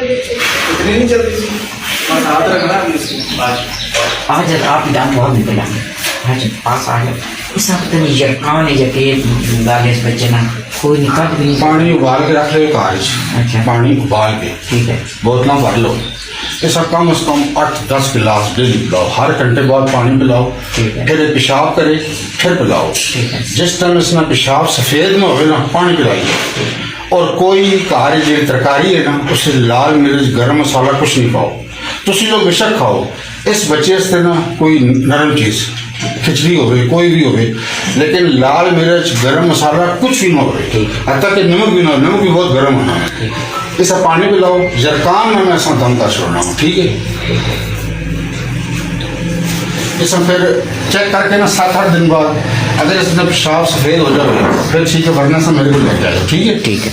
इतनी नहीं चलती थी, बस हाथ रखना है इसमें बस। आ जा आप दाम बहुत निकल आए। अच्छा पास आ गया इस पता नहीं यार कौन है जाके गाले इस बच्चे ना कोई निकाल भी नहीं। पानी उबाल के रख लो कारज। अच्छा। पानी उबाल के ठीक है बोतल भर लो। इसका कम से कम 8-10 गिलास डेली पिलाओ। हर घंटे बाद पानी पिलाओ। ठीक है। फिर पेशाब करे फिर पिलाओ। ठीक है। जिस टाइम इसमें पेशाब सफेद में हो ना पानी पिलाइए। और कोई कार जो तरकारी है ना उससे लाल मिर्च गरम मसाला कुछ नहीं पाओ। तुम लोग बेशक खाओ। इस बच्चे से ना कोई नरम चीज खिचड़ी हो कोई भी हो, लेकिन लाल मिर्च गरम मसाला कुछ भी ना हो। हत्या कि नमक भी ना हो, नमक भी बहुत गर्म होना है। इसे पानी पिलाओ जरकान में ऐसा दम का छोड़ना हो। ठीक है। इसे फिर चेक करके ना 7-8 दिन बाद अगर इसमें पेशाब सफेद हो जाए फिर ठीक है, वरना से मेरे को लेके आए। ठीक है। ठीक है।